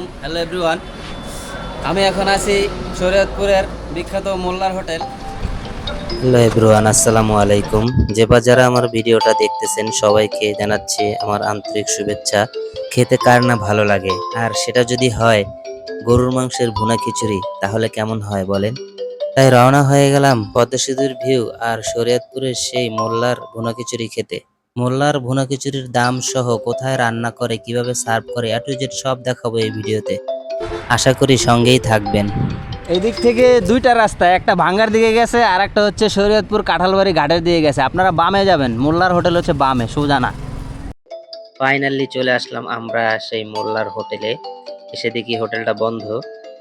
আলাইকুম, hello everyone. আমি এখন আছি শরীয়তপুরের বিখ্যাত মোল্লার হোটেল। হ্যালো এভরিওয়ান, আসসালামু আলাইকুম। যে বা যারা আমার ভিডিওটা দেখতেছেন সবাইকে জানাচ্ছি আমার আন্তরিক শুভেচ্ছা। খেতে কার না ভালো লাগে, আর সেটা যদি হয় গরুর মাংসের ভুনা খিচুড়ি, তাহলে কেমন হয় বলেন। তাই রওনা হয়ে গেলাম পদ্মা সেতুর ভিউ আর শরীয়তপুরের সেই মোল্লার ভুনা খিচুড়ি খেতে। মোল্লার ভুনা খিচুড়ির দাম সহ কোথায় রান্না করে, কিভাবে সার্ভ করে, এ টু জেড সব দেখাবো এই ভিডিওতে। আশা করি সঙ্গেই থাকবেন। এই দিক থেকে দুইটা রাস্তা, একটা ভাঙ্গার দিকে গেছে আর একটা হচ্ছে শরীয়তপুর কাঁঠালবাড়ি ঘাটের দিকে গেছে। আপনারা বামে যাবেন, মোল্লার হোটেল হচ্ছে বামে, সোজা না। ফাইনালি চলে আসলাম আমরা সেই মোল্লার হোটেলে। এসে দেখি হোটেলটা বন্ধ।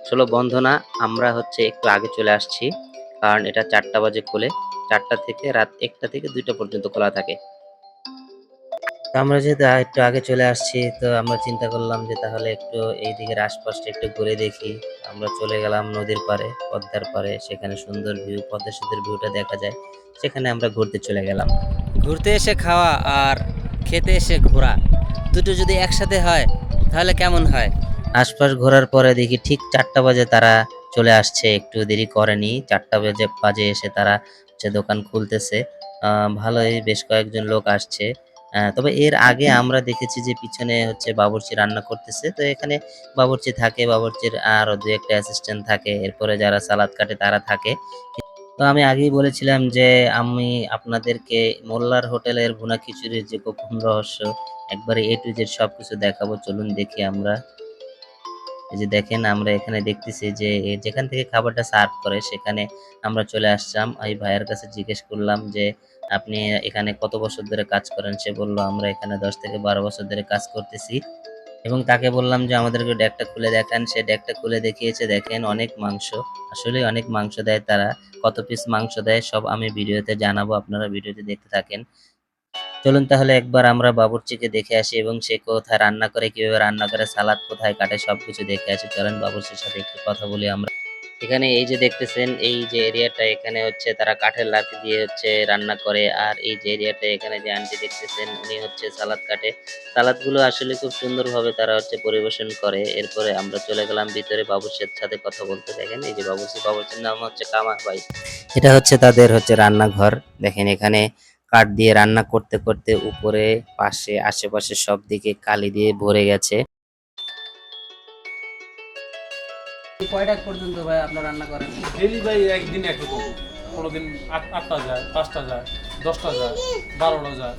আসলে বন্ধ না, আমরা হচ্ছে একটু আগে চলে আসছি, কারণ এটা 4টা বাজে খোলে। 4টা থেকে রাত 1টা থেকে 2টা পর্যন্ত খোলা থাকে। তো আমরা যেহেতু একটু আগে চলে আসছি, তো আমরা চিন্তা করলাম যে তাহলে একটু এই দিকের আশপাশটা একটু ঘুরে দেখি। আমরা চলে গেলাম নদীর পাড়ে, পদ্মার পাড়ে। সেখানে সুন্দর ভিউ, পদ্মা সেতুর ভিউটা দেখা যায়। সেখানে আমরা ঘুরতে চলে গেলাম। ঘুরতে এসে খাওয়া আর খেতে এসে ঘোরা, দুটো যদি একসাথে হয় তাহলে কেমন হয়? আশপাশ ঘোরার পরে দেখি ঠিক 4টা বাজে তারা চলে আসছে, একটু দেরি করেনি। 4টা বাজে এসে তারা হচ্ছে দোকান খুলতেছে। ভালোই বেশ কয়েকজন লোক আসছে। তবে এর আগে আমরা দেখেছি যে পিছনে হচ্ছে বাবুর্চি রান্না করতেছে। তো এখানে বাবুর্চি থাকে, বাবুর্চির আরো 2-একটা অ্যাসিস্ট্যান্ট থাকে। এরপরে যারা সালাদ কাটে তারা থাকে। তো আমি আগেই বলেছিলাম যে আমি আপনাদেরকে মোল্লার হোটেলের ভুনা খিচুড়ির যে গোপন রহস্য একবারে A to Z সবকিছু দেখাবো। চলুন দেখি আমরা। এই যে দেখেন, আমরা এখানে দেখতেছি যে যেখান থেকে খাবারটা সার্ভ করে সেখানে আমরা চলে আসলাম। এই ভাইয়ের কাছে জিজ্ঞেস করলাম যে আপনি এখানে কত বছর ধরে কাজ করেন? সে বলল আমরা এখানে 10 থেকে 12 বছর ধরে কাজ করতেছি। এবং তাকে বললাম যে আমাদেরকে ডেকটা খুলে দেখান। সে ডেকটা খুলে দেখিয়েছে। দেখেন অনেক মাংস। আসলেই অনেক মাংস দেয় তারা। কত পিস মাংস দেয় সব আমি ভিডিওতে জানাবো। আপনারা ভিডিওটি দেখতে থাকেন। চলুন তাহলে একবার আমরা বাবুর্চিকে দেখে আসি এবং সে কোথায় রান্না করে, কিভাবে রান্না করে, সালাদ কোথায় কাটে সবকিছু দেখে আসি। চলেন বাবুর্চির সাথে একটু কথা বলি আমরা। এখানে এই যে দেখতেছেন, এই যে এরিয়াটা, এখানে হচ্ছে তারা কাঠের লাঠি দিয়ে হচ্ছে রান্না করে। আর এই যে এরিয়াটা, এখানে যে আন্টি দেখতেছেন উনি হচ্ছে সালাদ কাটে। সালাদগুলো আসলে খুব সুন্দরভাবে তারা হচ্ছে পরিবেশন করে। এরপরে আমরা চলে গেলাম ভিতরে বাবুর্চির সাথে কথা বলতে। দেখেন এই যে বাবুর্চির নাম হচ্ছে কামার ভাই। এটা হচ্ছে তাদের হচ্ছে রান্নাঘর। দেখেন এখানে কাঠ দিয়ে রান্না করতে করতে উপরে, পাশে, আশেপাশে সব দিকে কালি দিয়ে ভরে গেছে। কয়টা পর্যন্ত ভাই আপনারা রান্না করেন? ডেলি ভাই একদিন একরকম, কোনোদিন 8টা যায়, 5টা যায়, 10টা যায়, 12টা যায়,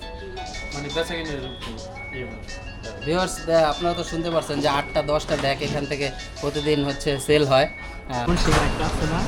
মানে বেচা কিনে এইভাবে। ভিউয়ার্স, আপনারা তো শুনতে পারছেন যে 8টা 10টা ব্যাগ এখান থেকে প্রতিদিন হচ্ছে সেল হয়। সেটা একটা আছে না,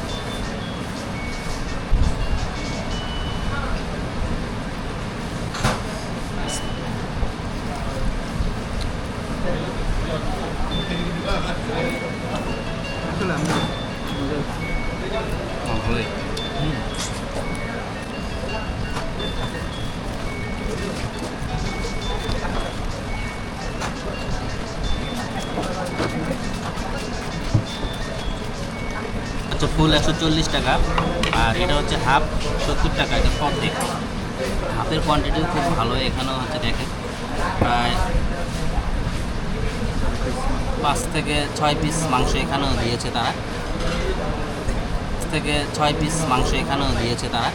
হচ্ছে ফুল 140 টাকা, আর এটা হচ্ছে হাফ 70 টাকা। এটা অর্ধেক। হাফের কোয়ান্টিটিও খুব ভালো। এখানেও হচ্ছে দেখেন প্রায় 5 থেকে 6 পিস মাংস এখানেও দিয়েছে তারা। 5 থেকে 6 পিস মাংস এখানেও দিয়েছে তারা।